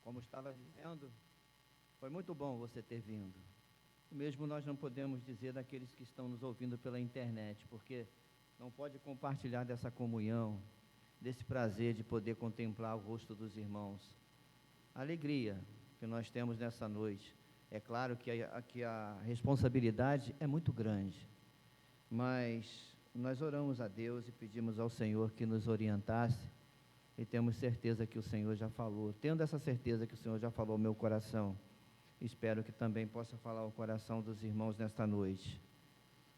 Como estava dizendo, foi muito bom você ter vindo. O mesmo nós não podemos dizer daqueles que estão nos ouvindo pela internet, porque não pode compartilhar dessa comunhão, desse prazer de poder contemplar o rosto dos irmãos. A alegria que nós temos nessa noite. É claro que a responsabilidade é muito grande, mas nós oramos a Deus e pedimos ao Senhor que nos orientasse, e temos certeza que o Senhor já falou. Tendo essa certeza que o Senhor já falou ao meu coração, espero que também possa falar ao coração dos irmãos nesta noite.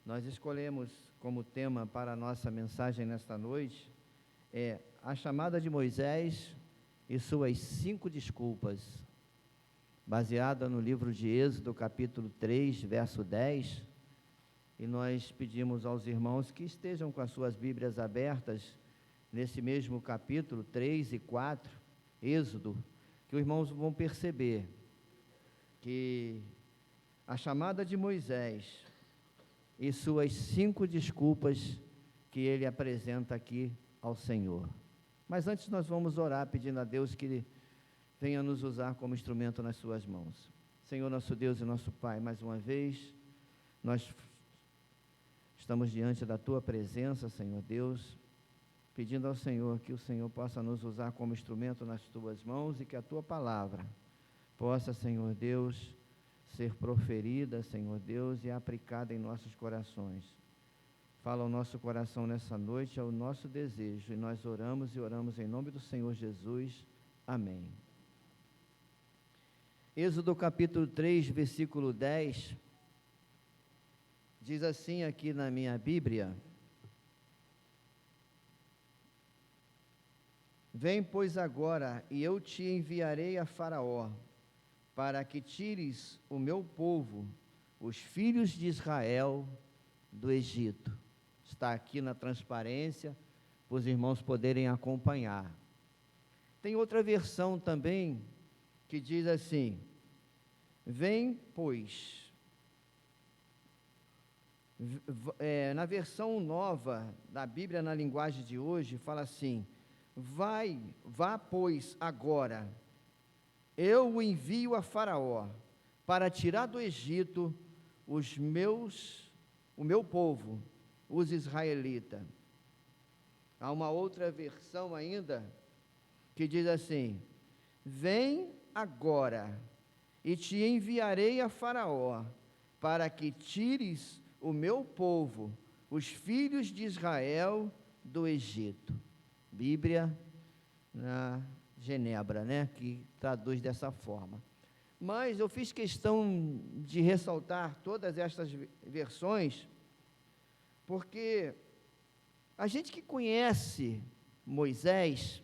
Nós escolhemos como tema para a nossa mensagem nesta noite, a chamada de Moisés e suas 5 desculpas, baseada no livro de Êxodo, capítulo 3, verso 10, e nós pedimos aos irmãos que estejam com as suas Bíblias abertas, nesse mesmo capítulo 3 e 4, Êxodo, que os irmãos vão perceber que a chamada de Moisés e suas 5 desculpas que ele apresenta aqui ao Senhor. Mas antes nós vamos orar pedindo a Deus que Ele venha nos usar como instrumento nas suas mãos. Senhor, nosso Deus e nosso Pai, mais uma vez, nós estamos diante da Tua presença, Senhor Deus, pedindo ao Senhor que o Senhor possa nos usar como instrumento nas Tuas mãos e que a Tua palavra possa, Senhor Deus, ser proferida, Senhor Deus, e aplicada em nossos corações. Fala ao nosso coração nessa noite, é o nosso desejo, e nós oramos e oramos em nome do Senhor Jesus. Amém. Êxodo capítulo 3, versículo 10, diz assim aqui na minha Bíblia: Vem, pois, agora, e eu te enviarei a Faraó, para que tires o meu povo, os filhos de Israel, do Egito. Está aqui na transparência, para os irmãos poderem acompanhar. Tem outra versão também, que diz assim: Vem, pois. Na versão nova da Bíblia, na linguagem de hoje, fala assim: vá, pois, agora, eu o envio a Faraó, para tirar do Egito o meu povo, os israelitas. Há uma outra versão ainda, que diz assim: Vem agora, e te enviarei a Faraó, para que tires o meu povo, os filhos de Israel, do Egito. Bíblia na Genebra, que traduz dessa forma. Mas eu fiz questão de ressaltar todas estas versões, porque a gente que conhece Moisés,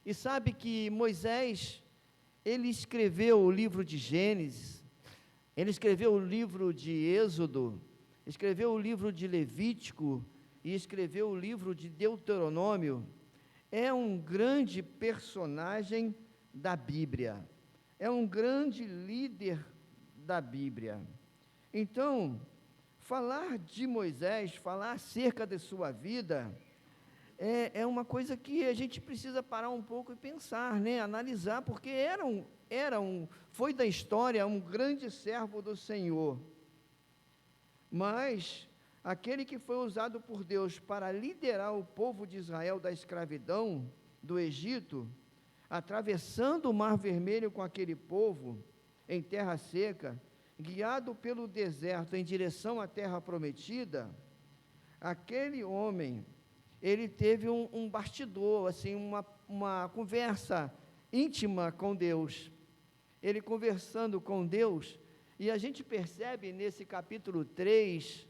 e sabe que Moisés, ele escreveu o livro de Gênesis, ele escreveu o livro de Êxodo, escreveu o livro de Levítico, e escreveu o livro de Deuteronômio. É um grande personagem da Bíblia, é um grande líder da Bíblia. Então, falar de Moisés, falar acerca de sua vida, é uma coisa que a gente precisa parar um pouco e pensar, analisar, porque foi da história um grande servo do Senhor, mas aquele que foi usado por Deus para liderar o povo de Israel da escravidão do Egito, atravessando o Mar Vermelho com aquele povo em terra seca, guiado pelo deserto em direção à terra prometida, aquele homem, ele teve um bastidor, assim, uma conversa íntima com Deus. Ele conversando com Deus, e a gente percebe nesse capítulo 3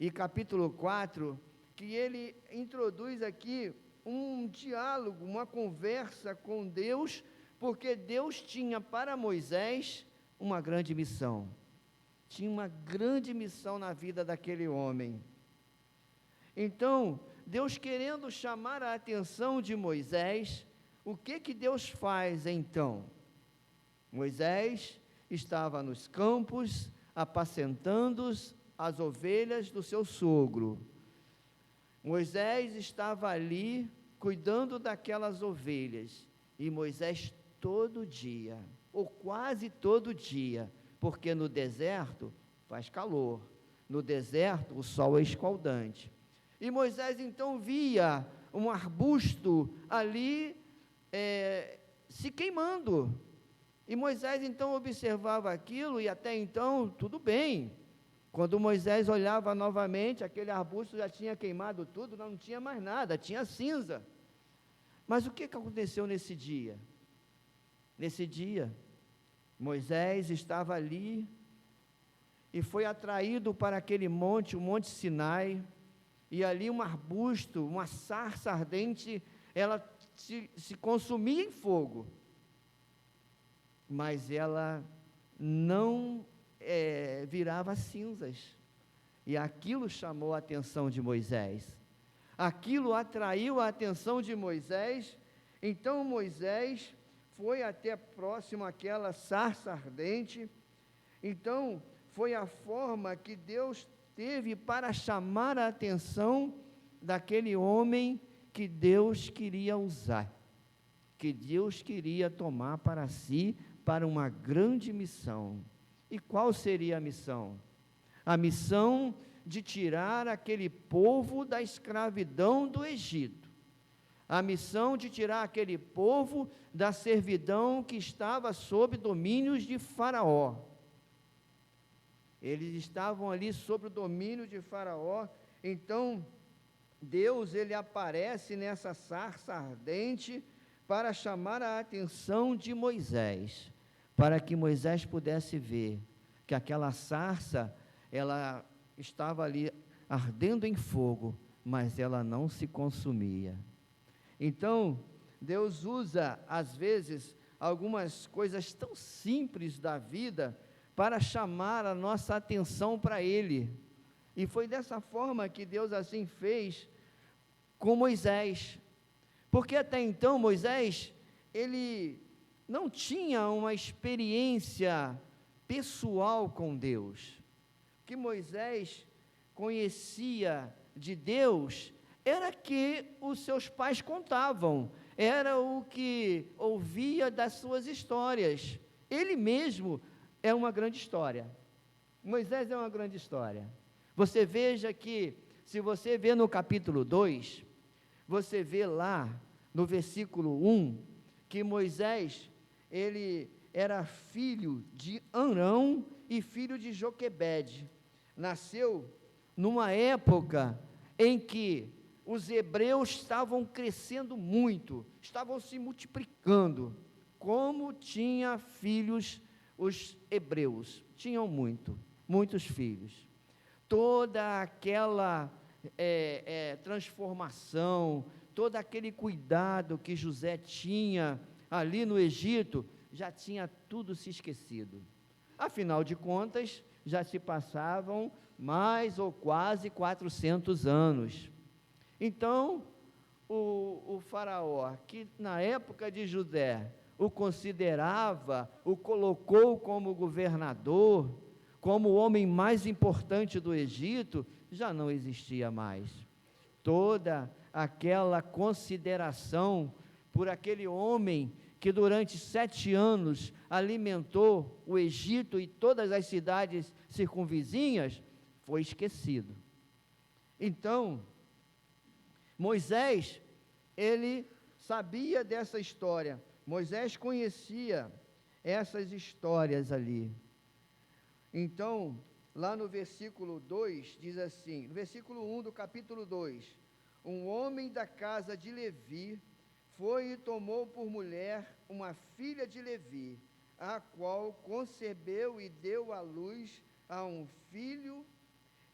e capítulo 4, que ele introduz aqui um diálogo, uma conversa com Deus, porque Deus tinha para Moisés uma grande missão. Tinha uma grande missão na vida daquele homem. Então, Deus querendo chamar a atenção de Moisés, o que Deus faz então? Moisés estava nos campos, apacentando as ovelhas do seu sogro. Moisés estava ali, cuidando daquelas ovelhas, e Moisés todo dia, ou quase todo dia, porque no deserto faz calor, no deserto o sol é escaldante. E Moisés então via um arbusto ali se queimando. E Moisés então observava aquilo, e até então tudo bem. Quando Moisés olhava novamente, aquele arbusto já tinha queimado tudo, não tinha mais nada, tinha cinza. Mas o que aconteceu nesse dia? Nesse dia, Moisés estava ali e foi atraído para aquele monte, o Monte Sinai, e ali um arbusto, uma sarça ardente, ela se consumia em fogo, mas ela não virava cinzas, e aquilo chamou a atenção de Moisés, aquilo atraiu a atenção de Moisés. Então Moisés foi até próximo àquela sarça ardente. Então foi a forma que Deus teve para chamar a atenção daquele homem que Deus queria usar, que Deus queria tomar para si, para uma grande missão. E qual seria a missão? A missão de tirar aquele povo da escravidão do Egito, a missão de tirar aquele povo da servidão que estava sob domínios de Faraó. Eles estavam ali sob o domínio de Faraó. Então Deus, ele aparece nessa sarça ardente para chamar a atenção de Moisés, para que Moisés pudesse ver que aquela sarça, ela estava ali ardendo em fogo, mas ela não se consumia. Então, Deus usa, às vezes, algumas coisas tão simples da vida para chamar a nossa atenção para Ele. E foi dessa forma que Deus assim fez com Moisés. Porque até então Moisés, ele não tinha uma experiência pessoal com Deus. O que Moisés conhecia de Deus era que os seus pais contavam, era o que ouvia das suas histórias. Ele mesmo é uma grande história. Moisés é uma grande história. Você veja que, se você vê no capítulo 2, você vê lá no versículo 1, que Moisés, ele era filho de Arão e filho de Joquebede. Nasceu numa época em que os hebreus estavam crescendo muito, estavam se multiplicando. Como tinha filhos os hebreus? Tinham muitos filhos. Toda aquela transformação, todo aquele cuidado que José tinha ali no Egito, já tinha tudo se esquecido. Afinal de contas, já se passavam mais ou quase 400 anos. Então, o faraó, que na época de José o considerava, o colocou como governador, como o homem mais importante do Egito, já não existia mais. Toda aquela consideração por aquele homem que durante 7 anos alimentou o Egito e todas as cidades circunvizinhas, foi esquecido. Então, Moisés, ele sabia dessa história, Moisés conhecia essas histórias ali. Então, lá no versículo 2, diz assim, no versículo 1 do capítulo 2, um homem da casa de Levi foi e tomou por mulher uma filha de Levi, a qual concebeu e deu à luz a um filho,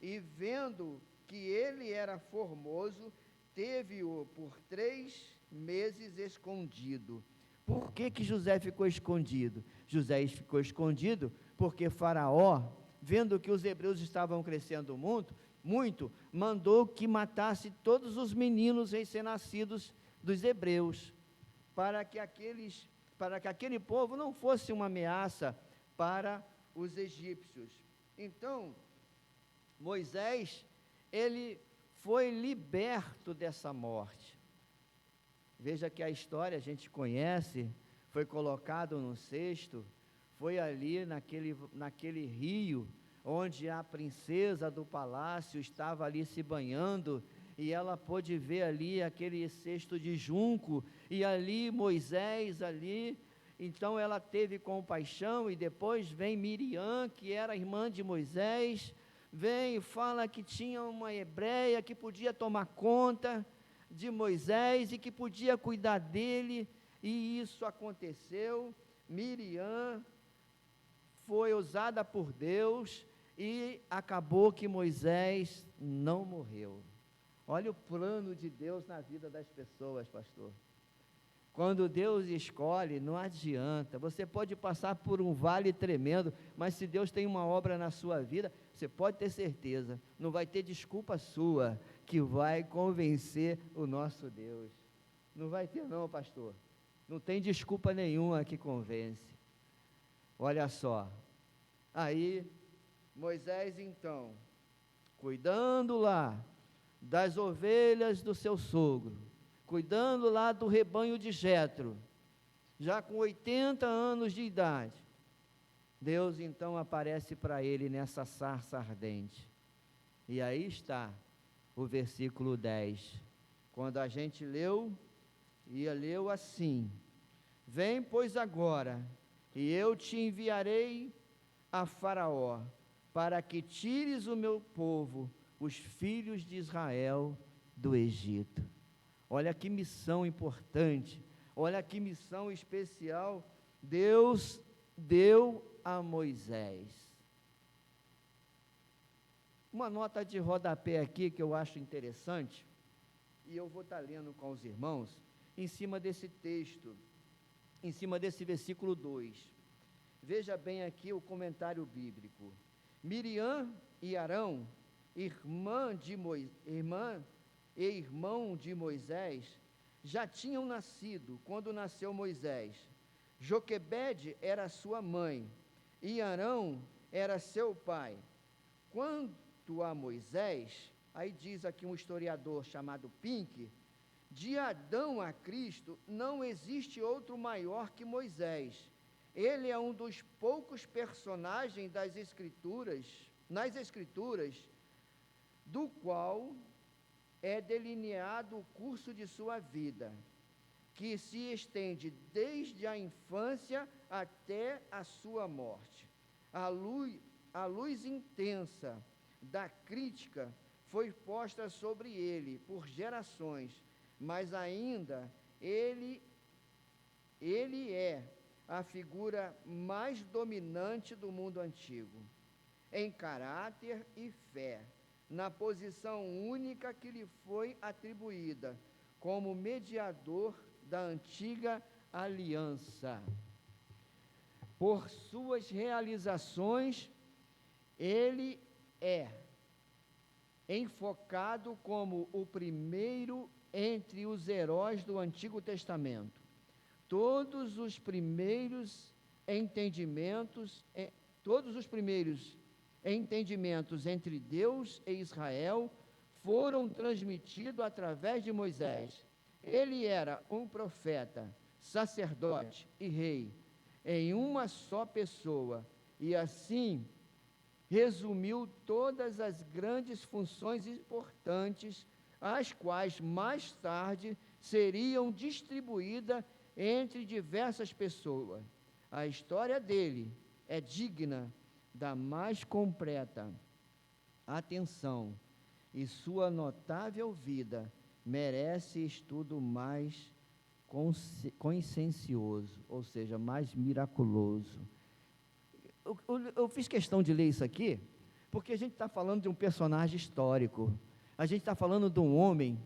e vendo que ele era formoso, teve-o por 3 meses escondido. Por que José ficou escondido? José ficou escondido porque Faraó, vendo que os hebreus estavam crescendo muito, mandou que matasse todos os meninos recém-nascidos dos hebreus, para que aquele povo não fosse uma ameaça para os egípcios. Então, Moisés, ele foi liberto dessa morte. Veja que a história a gente conhece, foi colocado no cesto, foi ali naquele rio, onde a princesa do palácio estava ali se banhando, e ela pôde ver ali aquele cesto de junco, e ali Moisés, ali, então ela teve compaixão, e depois vem Miriam, que era irmã de Moisés, vem e fala que tinha uma hebreia que podia tomar conta de Moisés, e que podia cuidar dele, e isso aconteceu. Miriam foi usada por Deus, e acabou que Moisés não morreu. Olha o plano de Deus na vida das pessoas, pastor. Quando Deus escolhe, não adianta. Você pode passar por um vale tremendo, mas se Deus tem uma obra na sua vida, você pode ter certeza, não vai ter desculpa sua que vai convencer o nosso Deus. Não vai ter não, pastor. Não tem desculpa nenhuma que convence. Olha só. Aí, Moisés então, cuidando lá das ovelhas do seu sogro, cuidando lá do rebanho de Jetro, já com 80 anos de idade, Deus então aparece para ele nessa sarça ardente. E aí está o versículo 10, quando a gente leu assim: vem, pois, agora, e eu te enviarei a Faraó, para que tires o meu povo, os filhos de Israel, do Egito. Olha que missão importante, olha que missão especial Deus deu a Moisés. Uma nota de rodapé aqui que eu acho interessante, e eu vou estar lendo com os irmãos, em cima desse texto, em cima desse versículo 2. Veja bem aqui o comentário bíblico. Miriam e Arão, irmão e irmão de Moisés, já tinham nascido quando nasceu Moisés. Joquebede era sua mãe, e Arão era seu pai. Quanto a Moisés, aí diz aqui um historiador chamado Pink, de Adão a Cristo não existe outro maior que Moisés. Ele é um dos poucos personagens nas Escrituras, do qual é delineado o curso de sua vida, que se estende desde a infância até a sua morte. A luz intensa da crítica foi posta sobre ele por gerações, mas ainda ele é a figura mais dominante do mundo antigo, em caráter e fé, na posição única que lhe foi atribuída, como mediador da antiga aliança. Por suas realizações, ele é enfocado como o primeiro entre os heróis do Antigo Testamento. Todos os primeiros entendimentos entre Deus e Israel foram transmitidos através de Moisés. Ele era um profeta, sacerdote e rei, em uma só pessoa, e assim resumiu todas as grandes funções importantes, as quais mais tarde seriam distribuídas entre diversas pessoas. A história dele é digna da mais completa atenção, e sua notável vida merece estudo mais consciencioso, ou seja, mais miraculoso. Eu fiz questão de ler isso aqui, porque a gente está falando de um personagem histórico, a gente está falando de um homem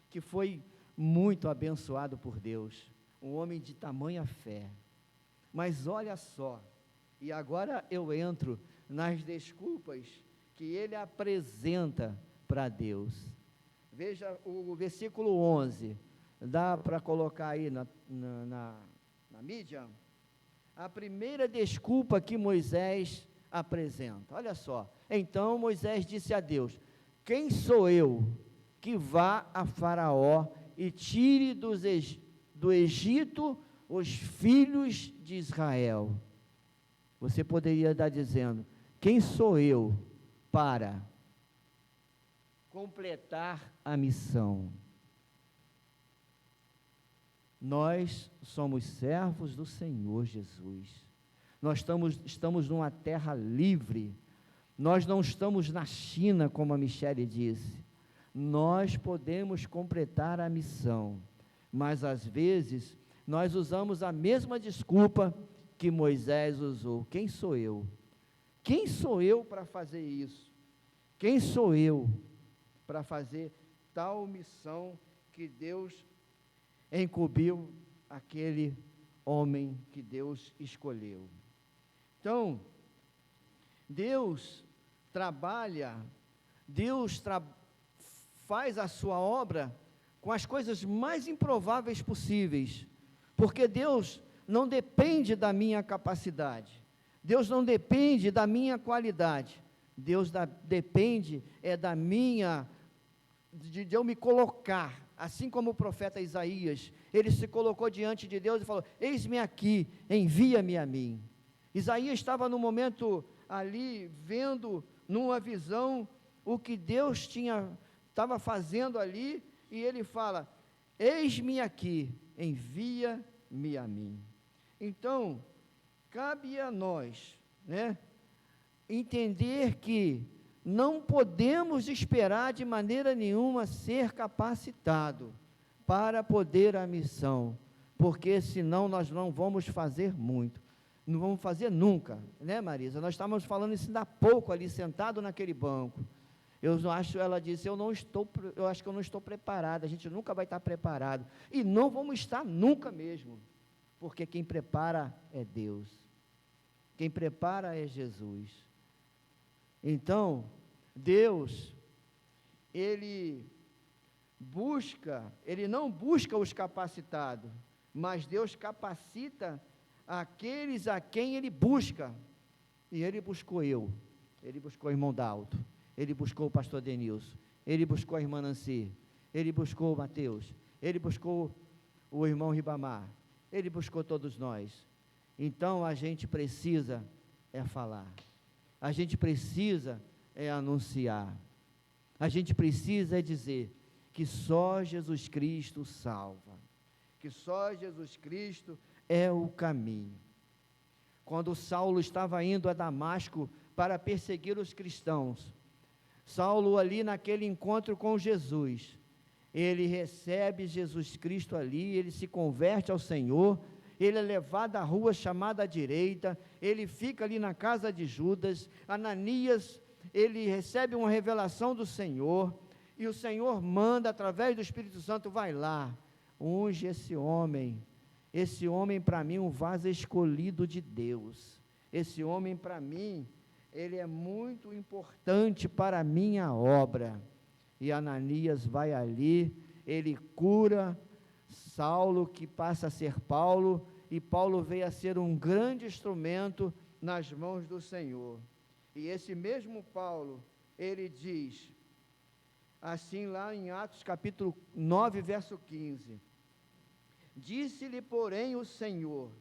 que foi muito abençoado por Deus, um homem de tamanha fé. Mas olha só, e agora eu entro nas desculpas que ele apresenta para Deus. Veja o versículo 11, dá para colocar aí na mídia? A primeira desculpa que Moisés apresenta, olha só. Então Moisés disse a Deus: quem sou eu que vá a Faraó e tire do Egito os filhos de Israel. Você poderia estar dizendo: quem sou eu para completar a missão? Nós somos servos do Senhor Jesus. Nós estamos numa terra livre. Nós não estamos na China, como a Michele disse. Nós podemos completar a missão, mas às vezes nós usamos a mesma desculpa que Moisés usou: quem sou eu? Quem sou eu para fazer isso? Quem sou eu para fazer tal missão que Deus incumbiu aquele homem que Deus escolheu? Então, Deus trabalha, faz a sua obra com as coisas mais improváveis possíveis, porque Deus não depende da minha capacidade, Deus não depende da minha qualidade, Deus depende da minha, de eu me colocar, assim como o profeta Isaías, ele se colocou diante de Deus e falou: eis-me aqui, envia-me a mim. Isaías estava no momento ali, vendo numa visão o que Deus estava fazendo ali, e ele fala: eis-me aqui, envia-me a mim. Então, cabe a nós, entender que não podemos esperar de maneira nenhuma ser capacitado para poder a missão, porque senão nós não vamos fazer muito. Não vamos fazer nunca, Marisa? Nós estávamos falando isso ainda há pouco ali, sentado naquele banco. Ela disse: eu acho que eu não estou preparada. A gente nunca vai estar preparado, e não vamos estar nunca mesmo, porque quem prepara é Deus, quem prepara é Jesus. Então, Deus, Ele não busca os capacitados, mas Deus capacita aqueles a quem Ele busca. E Ele buscou Ele buscou o irmão Dalto, Ele buscou o pastor Denilson, Ele buscou a irmã Nancy, Ele buscou o Mateus, Ele buscou o irmão Ribamar, Ele buscou todos nós. Então a gente precisa falar, a gente precisa anunciar, a gente precisa dizer que só Jesus Cristo salva, que só Jesus Cristo é o caminho. Quando Saulo estava indo a Damasco para perseguir os cristãos, Saulo ali naquele encontro com Jesus, ele recebe Jesus Cristo ali, ele se converte ao Senhor, ele é levado à rua chamada à direita, ele fica ali na casa de Judas. Ananias, ele recebe uma revelação do Senhor, e o Senhor manda através do Espírito Santo: vai lá, unge esse homem para mim, um vaso escolhido de Deus, esse homem para mim, ele é muito importante para a minha obra. E Ananias vai ali, ele cura Saulo, que passa a ser Paulo, e Paulo veio a ser um grande instrumento nas mãos do Senhor. E esse mesmo Paulo, ele diz, assim lá em Atos capítulo 9, verso 15, disse-lhe, porém, o Senhor: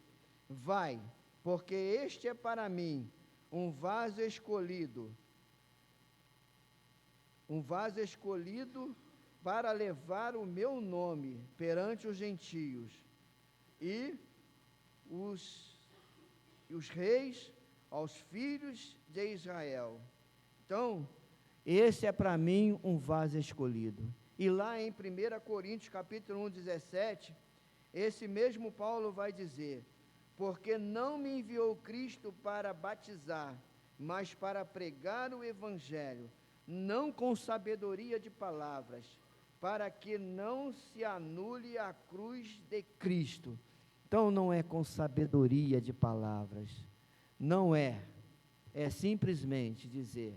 vai, porque este é para mim um vaso escolhido para levar o meu nome perante os gentios e os reis aos filhos de Israel. Então, esse é para mim um vaso escolhido. E lá em 1 Coríntios capítulo 1, 17, esse mesmo Paulo vai dizer: porque não me enviou Cristo para batizar, mas para pregar o Evangelho, não com sabedoria de palavras, para que não se anule a cruz de Cristo. Então não é com sabedoria de palavras, não é simplesmente dizer: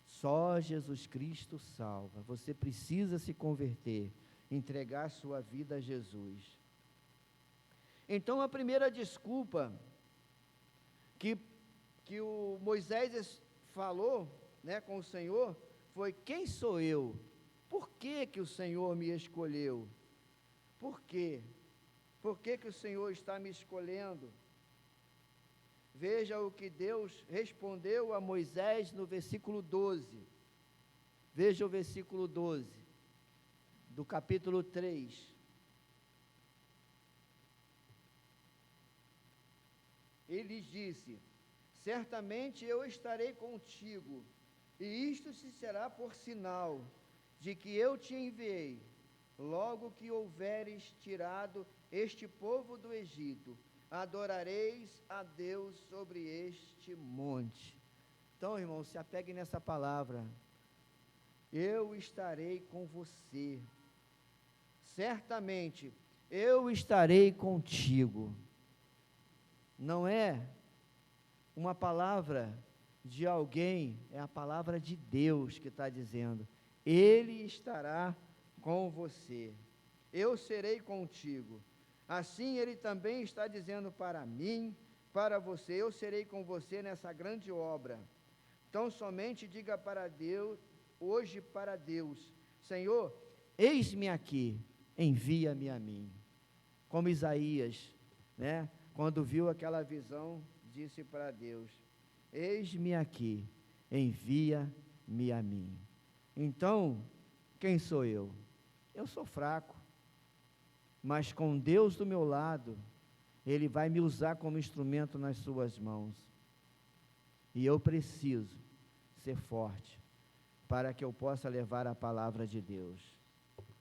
só Jesus Cristo salva. Você precisa se converter, entregar sua vida a Jesus. Então a primeira desculpa que o Moisés falou, com o Senhor, foi: quem sou eu? Por que o Senhor me escolheu? Por quê? Por que o Senhor está me escolhendo? Veja o que Deus respondeu a Moisés no versículo 12. Veja o versículo 12, do capítulo 3. Ele lhes disse: certamente eu estarei contigo, e isto se será por sinal de que eu te enviei, logo que houveres tirado este povo do Egito, adorareis a Deus sobre este monte. Então, irmão, se apegue nessa palavra. Eu estarei com você. Certamente, eu estarei contigo. Não é uma palavra de alguém, é a palavra de Deus que está dizendo: Ele estará com você. Eu serei contigo. Assim Ele também está dizendo para mim, para você: eu serei com você nessa grande obra. Então somente diga para Deus, hoje para Deus: Senhor, eis-me aqui, envia-me a mim. Como Isaías, né? Quando viu aquela visão, disse para Deus: eis-me aqui, envia-me a mim. Então, quem sou eu? Eu sou fraco, mas com Deus do meu lado, Ele vai me usar como instrumento nas suas mãos. E eu preciso ser forte, para que eu possa levar a palavra de Deus.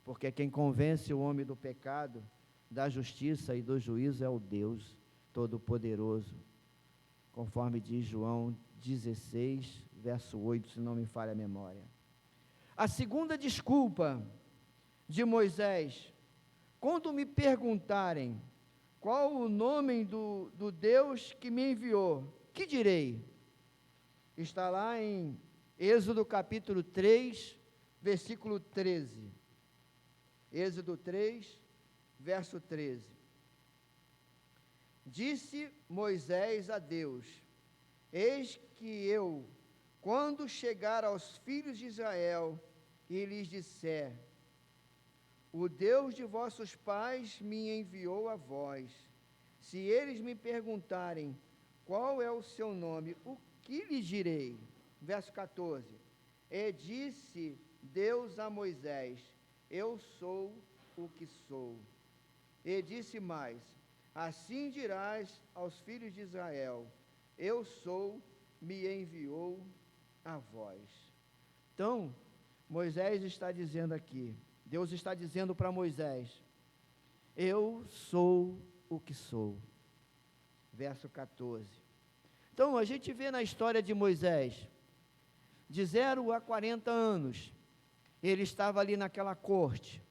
Porque quem convence o homem do pecado, da justiça e do juízo é o Deus Todo-Poderoso, conforme diz João 16, verso 8, se não me falha a memória. A segunda desculpa de Moisés: quando me perguntarem qual o nome do Deus que me enviou, que direi? Está lá em Êxodo capítulo 3, versículo 13. Êxodo 3, verso 13. Disse Moisés a Deus: eis que eu, quando chegar aos filhos de Israel e lhes disser: o Deus de vossos pais me enviou a vós, se eles me perguntarem qual é o seu nome, o que lhes direi? Verso 14. E disse Deus a Moisés: eu sou o que sou. E disse mais: assim dirás aos filhos de Israel: eu sou, me enviou a vós. Então, Moisés está dizendo aqui, Deus está dizendo para Moisés: eu sou o que sou. Verso 14. Então, a gente vê na história de Moisés, de 0 a 40 anos, ele estava ali naquela corte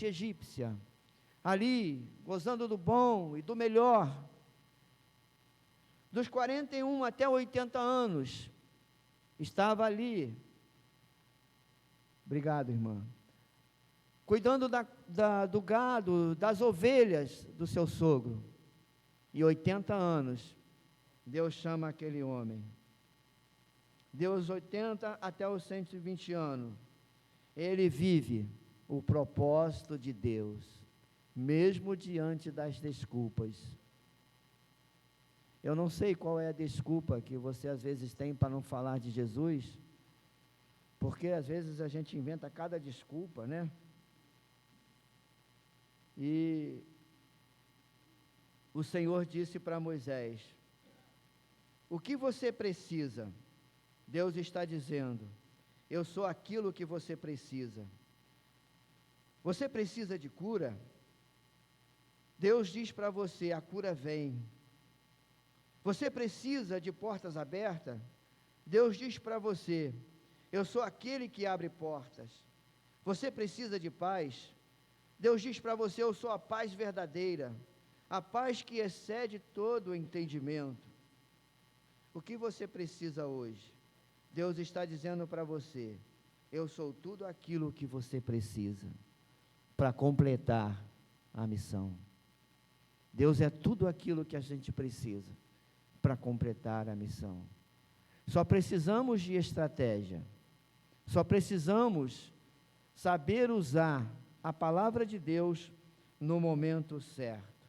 egípcia, ali, gozando do bom e do melhor. Dos 41 até 80 anos, estava ali, obrigado, irmã, cuidando do gado, das ovelhas do seu sogro. E 80 anos, Deus chama aquele homem. Deus 80 até os 120 anos, ele vive o propósito de Deus, mesmo diante das desculpas. Eu não sei qual é a desculpa que você às vezes tem para não falar de Jesus, porque às vezes a gente inventa cada desculpa, né? E o Senhor disse para Moisés: o que você precisa? Deus está dizendo: eu sou aquilo que você precisa. Você precisa de cura? Deus diz para você: a cura vem. Você precisa de portas abertas? Deus diz para você: eu sou aquele que abre portas. Você precisa de paz? Deus diz para você: eu sou a paz verdadeira, a paz que excede todo o entendimento. O que você precisa hoje? Deus está dizendo para você: eu sou tudo aquilo que você precisa para completar a missão. Deus é tudo aquilo que a gente precisa para completar a missão. Só precisamos de estratégia, só precisamos saber usar a palavra de Deus no momento certo.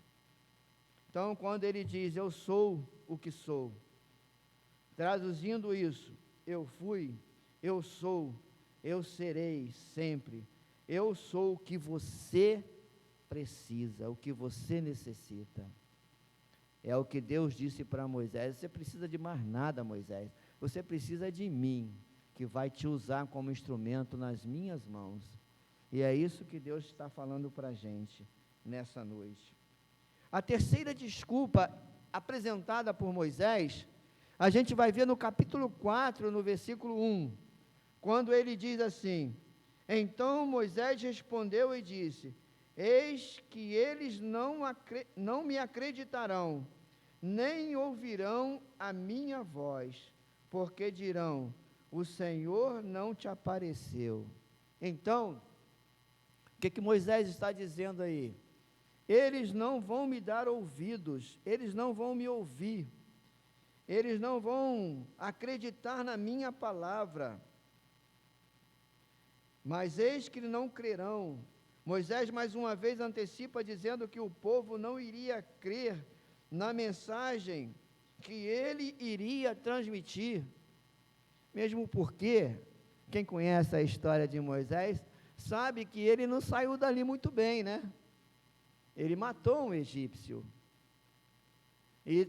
Então, quando ele diz, eu sou o que sou, traduzindo isso, eu fui, eu sou, eu serei sempre, eu sou o que você precisa, o que você necessita. É o que Deus disse para Moisés: você precisa de mais nada, Moisés, você precisa de mim, que vai te usar como instrumento nas minhas mãos. E é isso que Deus está falando para a gente nessa noite. A terceira desculpa apresentada por Moisés, a gente vai ver no capítulo 4, no versículo 1, quando ele diz assim: então Moisés respondeu e disse, eis que eles não me acreditarão, nem ouvirão a minha voz, porque dirão, o Senhor não te apareceu. Então, o que Moisés está dizendo aí? Eles não vão me dar ouvidos, eles não vão me ouvir, eles não vão acreditar na minha palavra, mas eis que não crerão. Moisés mais uma vez antecipa dizendo que o povo não iria crer na mensagem que ele iria transmitir, mesmo porque, quem conhece a história de Moisés, sabe que ele não saiu dali muito bem, né? Ele matou um egípcio, e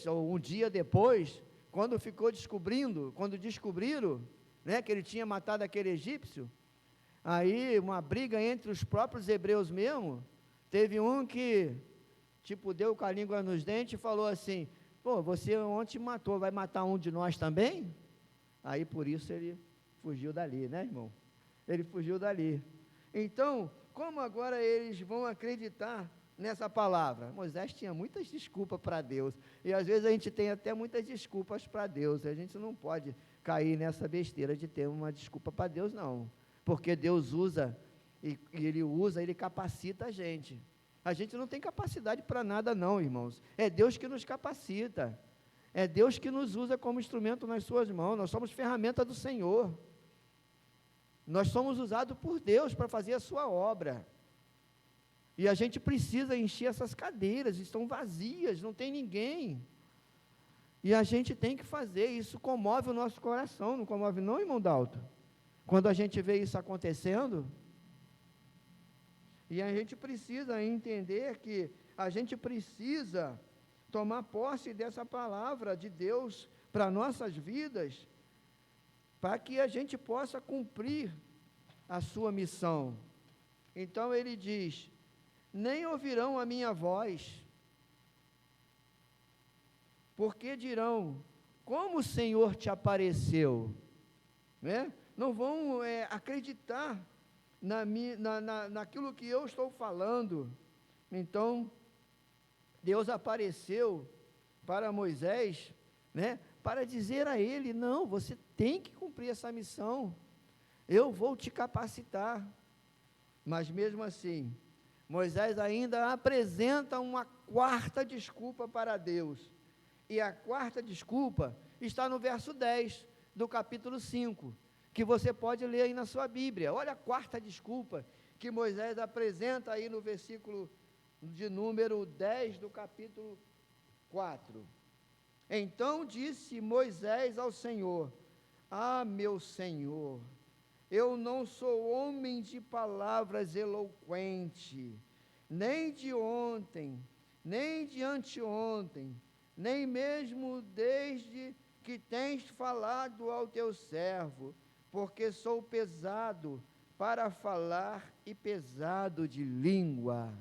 um dia depois, quando descobriram, né, que ele tinha matado aquele egípcio, aí uma briga entre os próprios hebreus mesmo, teve um que, deu com a língua nos dentes e falou assim, pô, você ontem matou, vai matar um de nós também? Aí por isso ele fugiu dali, né, irmão? Ele fugiu dali. Então, como agora eles vão acreditar nessa palavra? Moisés tinha muitas desculpas para Deus, e às vezes a gente tem até muitas desculpas para Deus, a gente não pode cair nessa besteira de ter uma desculpa para Deus, não, porque Deus usa, e Ele capacita a gente não tem capacidade para nada não, irmãos, é Deus que nos capacita, é Deus que nos usa como instrumento nas suas mãos, nós somos ferramenta do Senhor, nós somos usados por Deus para fazer a sua obra, e a gente precisa encher essas cadeiras, estão vazias, não tem ninguém, e a gente tem que fazer, isso comove o nosso coração, não comove não, irmão Dalton? Quando a gente vê isso acontecendo, e a gente precisa entender que a gente precisa tomar posse dessa palavra de Deus para nossas vidas, para que a gente possa cumprir a sua missão. Então ele diz, nem ouvirão a minha voz, porque dirão, como o Senhor te apareceu, não vão acreditar naquilo que eu estou falando. Então, Deus apareceu para Moisés, para dizer a ele, não, você tem que cumprir essa missão, eu vou te capacitar. Mas mesmo assim, Moisés ainda apresenta uma quarta desculpa para Deus, e a quarta desculpa está no verso 10 do capítulo 5, que você pode ler aí na sua Bíblia. Olha a quarta desculpa que Moisés apresenta aí no versículo de número 10 do capítulo 4. Então disse Moisés ao Senhor, meu Senhor, eu não sou homem de palavras eloquente, nem de ontem, nem de anteontem, nem mesmo desde que tens falado ao teu servo, porque sou pesado para falar e pesado de língua.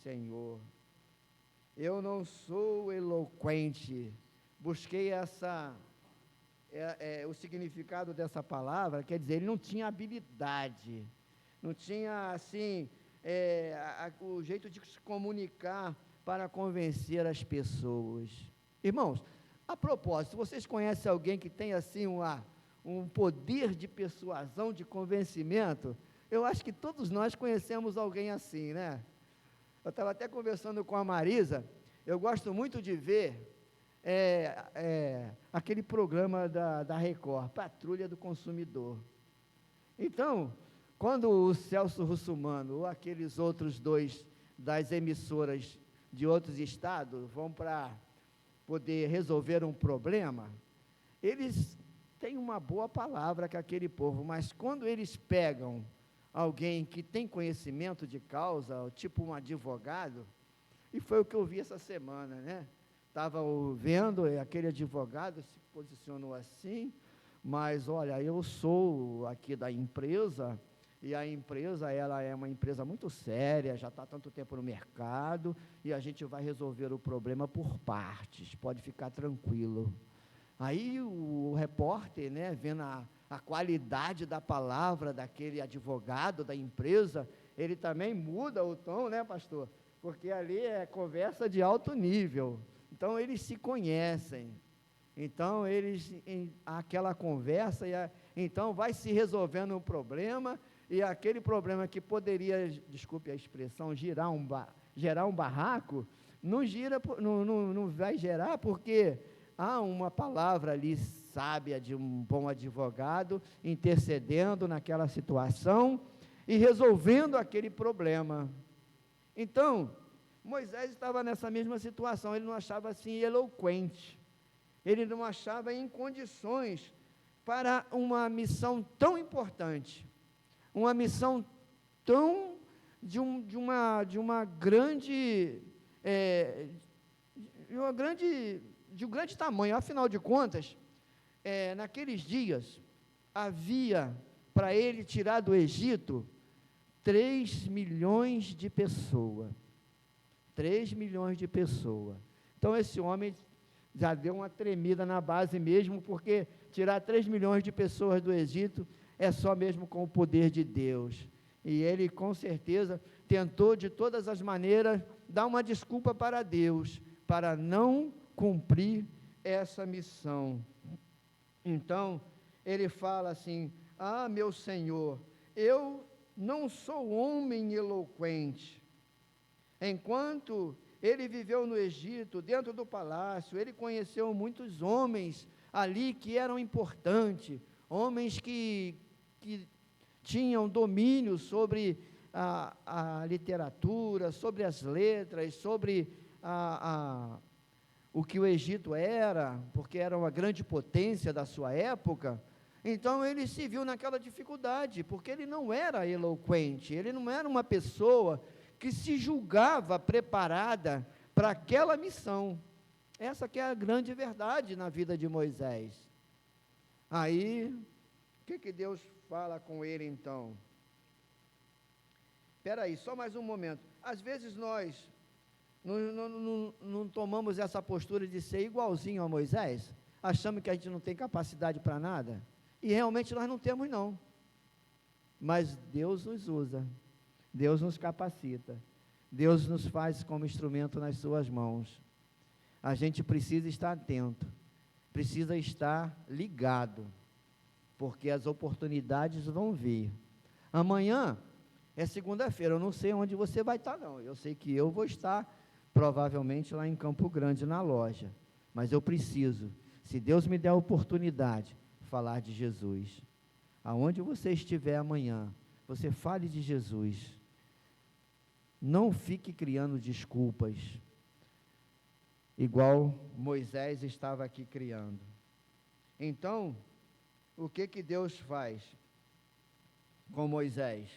Senhor, eu não sou eloquente. Busquei o significado dessa palavra, quer dizer, ele não tinha habilidade, não tinha assim, o jeito de se comunicar para convencer as pessoas. Irmãos, a propósito, vocês conhecem alguém que tem assim um poder de persuasão, de convencimento? Eu acho que todos nós conhecemos alguém assim, né? Eu estava até conversando com a Marisa, eu gosto muito de ver aquele programa da Record, Patrulha do Consumidor. Então, Quando o Celso Russomano ou aqueles outros dois das emissoras de outros estados vão para poder resolver um problema, eles têm uma boa palavra com aquele povo, mas quando eles pegam alguém que tem conhecimento de causa, tipo um advogado, e foi o que eu vi essa semana, né? Estava vendo, aquele advogado se posicionou assim, mas olha, eu sou aqui da empresa, e a empresa, ela é uma empresa muito séria, já está há tanto tempo no mercado, e a gente vai resolver o problema por partes, pode ficar tranquilo. Aí o repórter, né, vendo a qualidade da palavra daquele advogado da empresa, ele também muda o tom, né, pastor? Porque ali é conversa de alto nível. Então, eles se conhecem. Então, aquela conversa, então vai se resolvendo um problema, e aquele problema que poderia, desculpe a expressão, gerar um barraco, não vai gerar, porque há uma palavra ali sábia de um bom advogado intercedendo naquela situação e resolvendo aquele problema. Então, Moisés estava nessa mesma situação, ele não achava assim eloquente, ele não achava em condições para uma missão tão importante, uma missão tão de um grande tamanho. Afinal de contas, naqueles dias, havia para ele tirar do Egito 3 milhões de pessoas. 3 milhões de pessoas. Então, esse homem já deu uma tremida na base mesmo, porque tirar 3 milhões de pessoas do Egito é só mesmo com o poder de Deus. E ele, com certeza, tentou de todas as maneiras dar uma desculpa para Deus, para não cumprir essa missão. Então, ele fala assim: ah, meu Senhor, eu não sou homem eloquente. Enquanto ele viveu no Egito, dentro do palácio, ele conheceu muitos homens ali que eram importantes, homens que tinham domínio sobre a literatura, sobre as letras, sobre o que o Egito era, porque era uma grande potência da sua época. Então ele se viu naquela dificuldade, porque ele não era eloquente, ele não era uma pessoa que se julgava preparada para aquela missão. Essa que é a grande verdade na vida de Moisés. Aí, o que Deus fala com ele então? Espera aí, só mais um momento. Às vezes nós não tomamos essa postura de ser igualzinho a Moisés, achamos que a gente não tem capacidade para nada, e realmente nós não temos não, mas Deus nos usa, Deus nos capacita, Deus nos faz como instrumento nas suas mãos. A gente precisa estar atento, precisa estar ligado, porque as oportunidades vão vir. Amanhã é segunda-feira, eu não sei onde você vai estar não, eu sei que eu vou estar provavelmente lá em Campo Grande, na loja, mas eu preciso, se Deus me der a oportunidade, falar de Jesus. Aonde você estiver amanhã, você fale de Jesus. Não fique criando desculpas, igual Moisés estava aqui criando. Então, o que Deus faz com Moisés?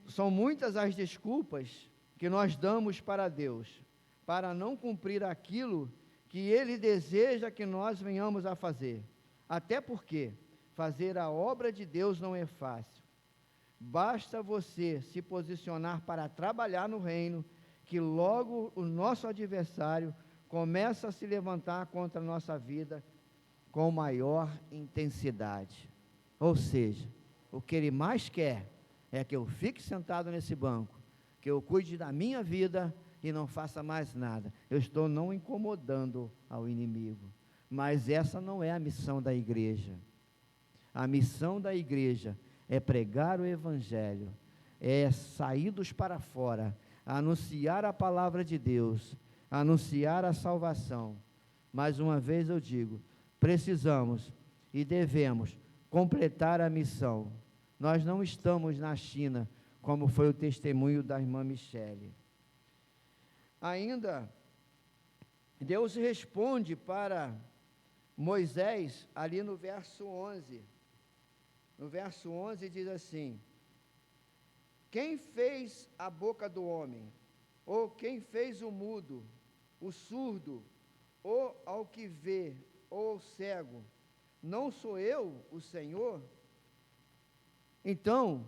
São muitas as desculpas que nós damos para Deus, para não cumprir aquilo que Ele deseja que nós venhamos a fazer. Até porque fazer a obra de Deus não é fácil. Basta você se posicionar para trabalhar no reino, que logo o nosso adversário começa a se levantar contra a nossa vida com maior intensidade. Ou seja, o que ele mais quer é que eu fique sentado nesse banco, que eu cuide da minha vida e não faça mais nada. Eu estou não incomodando ao inimigo, mas essa não é a missão da igreja. A missão da igreja é pregar o evangelho, é saídos para fora, anunciar a palavra de Deus, anunciar a salvação. Mais uma vez eu digo, precisamos e devemos completar a missão. Nós não estamos na China, como foi o testemunho da irmã Michele. Ainda, Deus responde para Moisés, ali no verso 11. No verso 11 diz assim: quem fez a boca do homem? Ou quem fez o mudo, o surdo, ou ao que vê, ou ao cego? Não sou eu, o Senhor? Então,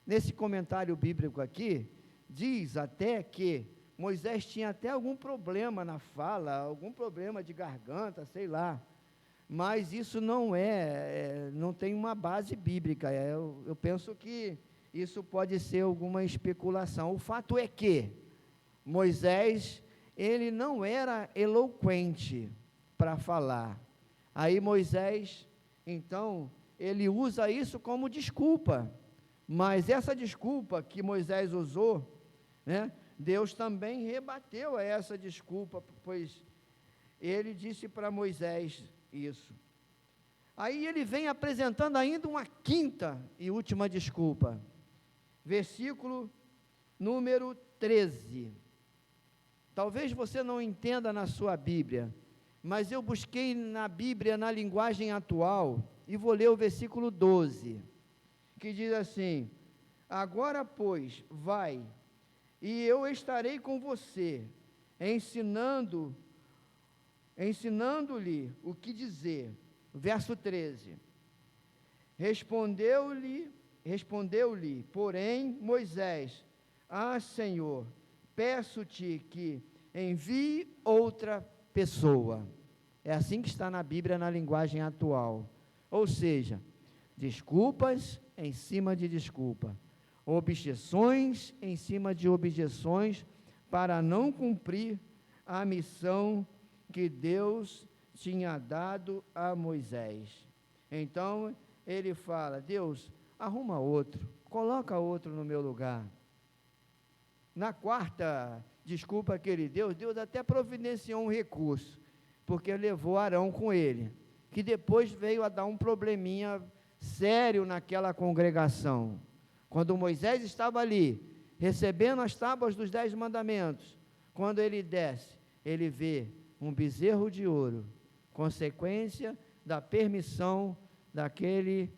nesse comentário bíblico aqui, diz até que Moisés tinha até algum problema na fala, algum problema de garganta, sei lá, mas isso não tem uma base bíblica. Eu penso que isso pode ser alguma especulação. O fato é que Moisés, ele não era eloquente para falar. Aí Moisés, então, ele usa isso como desculpa, mas essa desculpa que Moisés usou, né, Deus também rebateu a essa desculpa, pois ele disse para Moisés isso. Aí ele vem apresentando ainda uma quinta e última desculpa. Versículo número 13. Talvez você não entenda na sua Bíblia, mas eu busquei na Bíblia, na linguagem atual, e vou ler o versículo 12, que diz assim: agora, pois, vai, e eu estarei com você, ensinando-lhe o que dizer. Verso 13. Respondeu-lhe, porém, Moisés: ah, Senhor, peço-te que envie outra pessoa. É assim que está na Bíblia, na linguagem atual. Ou seja, desculpas em cima de desculpa, objeções em cima de objeções, para não cumprir a missão que Deus tinha dado a Moisés. Então, ele fala: Deus, arruma outro, coloca outro no meu lugar. Na quarta desculpa que ele deu, Deus até providenciou um recurso, porque levou Arão com ele, que depois veio a dar um probleminha sério naquela congregação. Quando Moisés estava ali, recebendo as tábuas dos 10 mandamentos, quando ele desce, ele vê um bezerro de ouro, consequência da permissão daquele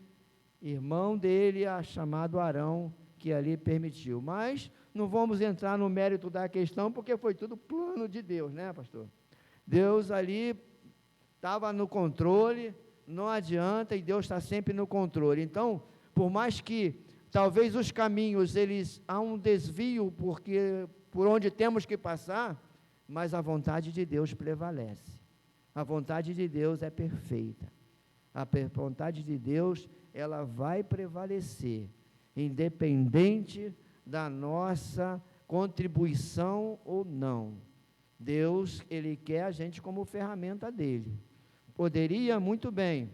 irmão dele, chamado Arão, que ali permitiu. Mas não vamos entrar no mérito da questão, porque foi tudo plano de Deus, né, pastor? Deus ali estava no controle, não adianta, e Deus está sempre no controle. Então, por mais que talvez os caminhos, há um desvio, porque por onde temos que passar, mas a vontade de Deus prevalece. A vontade de Deus é perfeita. A vontade de Deus, ela vai prevalecer, independente da nossa contribuição ou não. Deus, ele quer a gente como ferramenta dele. Poderia muito bem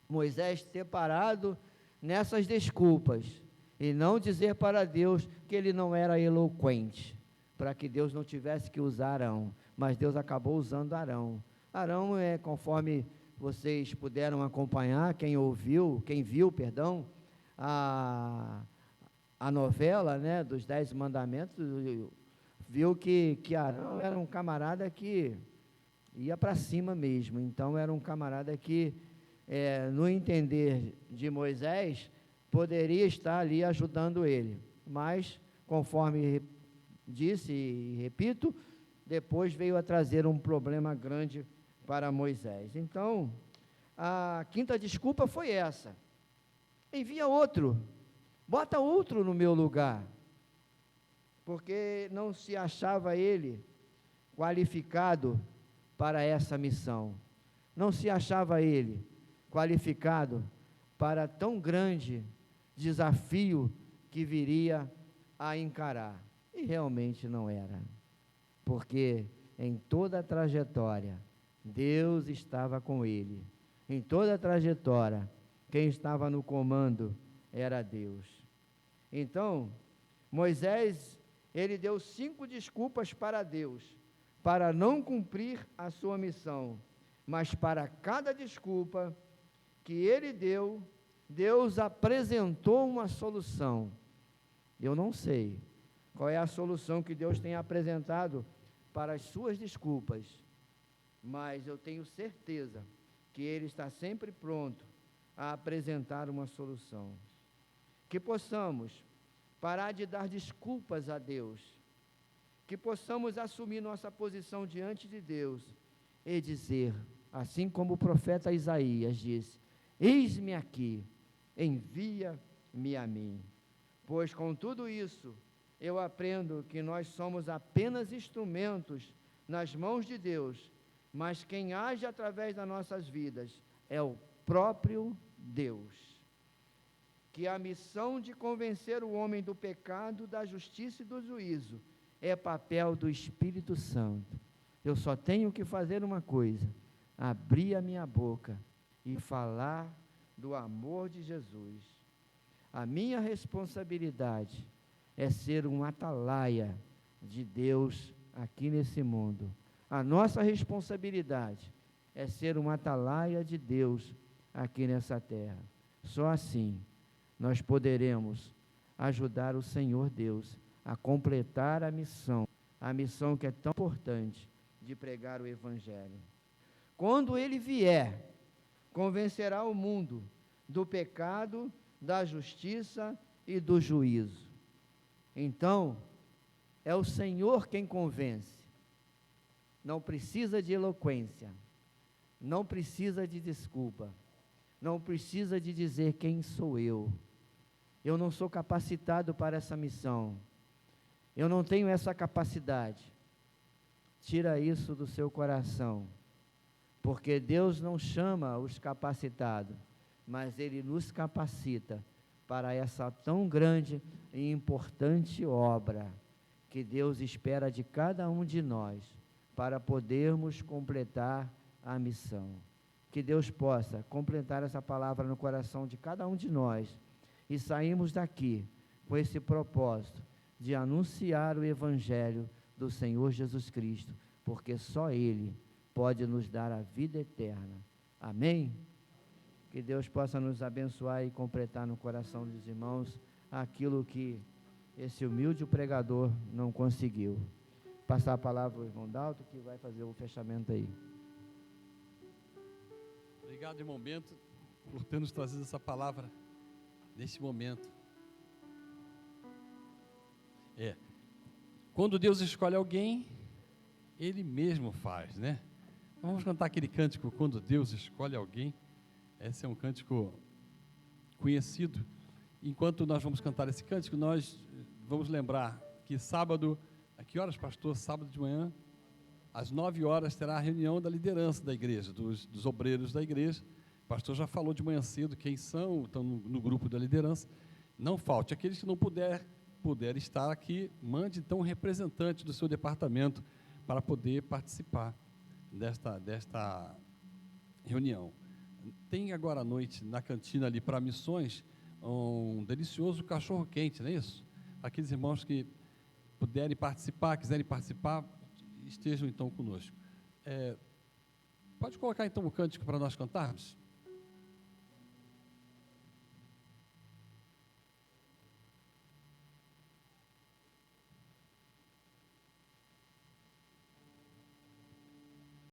Moisés ter parado nessas desculpas e não dizer para Deus que ele não era eloquente, para que Deus não tivesse que usar Arão, mas Deus acabou usando Arão. Arão conforme vocês puderam acompanhar, quem viu, a novela, né, dos 10 mandamentos, viu que Arão era um camarada que ia para cima mesmo. Então era um camarada que, no entender de Moisés, poderia estar ali ajudando ele, mas conforme disse e repito, depois veio a trazer um problema grande para Moisés. Então, a quinta desculpa foi essa: envia outro, bota outro no meu lugar, porque não se achava ele qualificado para essa missão, não se achava ele qualificado para tão grande desafio que viria a encarar, e realmente não era, porque em toda a trajetória, Deus estava com ele. Em toda a trajetória, quem estava no comando era Deus. Então, Moisés, ele deu 5 desculpas para Deus, para não cumprir a sua missão, mas para cada desculpa que ele deu, Deus apresentou uma solução. Eu não sei qual é a solução que Deus tem apresentado para as suas desculpas, mas eu tenho certeza que Ele está sempre pronto a apresentar uma solução. Que possamos parar de dar desculpas a Deus, que possamos assumir nossa posição diante de Deus e dizer, assim como o profeta Isaías disse: eis-me aqui, envia-me a mim. Pois com tudo isso, eu aprendo que nós somos apenas instrumentos nas mãos de Deus, mas quem age através das nossas vidas é o próprio Deus. Que a missão de convencer o homem do pecado, da justiça e do juízo é papel do Espírito Santo. Eu só tenho que fazer uma coisa: abrir a minha boca e falar do amor de Jesus. A minha responsabilidade é ser um atalaia de Deus aqui nesse mundo. A nossa responsabilidade é ser um atalaia de Deus aqui nessa terra. Só assim nós poderemos ajudar o Senhor Deus a completar a missão que é tão importante de pregar o Evangelho. Quando Ele vier, convencerá o mundo do pecado, da justiça e do juízo. Então, é o Senhor quem convence. Não precisa de eloquência, não precisa de desculpa, não precisa de dizer quem sou eu. Eu não sou capacitado para essa missão. Eu não tenho essa capacidade. Tira isso do seu coração, porque Deus não chama os capacitados, mas Ele nos capacita para essa tão grande e importante obra que Deus espera de cada um de nós, para podermos completar a missão. Que Deus possa completar essa palavra no coração de cada um de nós, e saímos daqui com esse propósito de anunciar o Evangelho do Senhor Jesus Cristo, porque só Ele pode nos dar a vida eterna. Amém? Que Deus possa nos abençoar e completar no coração dos irmãos aquilo que esse humilde pregador não conseguiu. Passar a palavra ao irmão Dalto, que vai fazer o fechamento aí. Obrigado, irmão Bento, por ter nos trazido essa palavra nesse momento. Quando Deus escolhe alguém, Ele mesmo faz, né? Vamos cantar aquele cântico, Quando Deus Escolhe Alguém. Esse é um cântico conhecido. Enquanto nós vamos cantar esse cântico, nós vamos lembrar que sábado, a que horas, pastor? Sábado de manhã, às 9 horas, terá a reunião da liderança da igreja, dos obreiros da igreja. O pastor já falou de manhã cedo quem são, estão no grupo da liderança. Não falte. Aqueles que não puder estar aqui, mande então um representante do seu departamento para poder participar desta reunião. Tem agora à noite, na cantina ali para missões, um delicioso cachorro-quente, não é isso? Aqueles irmãos que puderem participar, quiserem participar, estejam então conosco. Pode colocar então o cântico para nós cantarmos?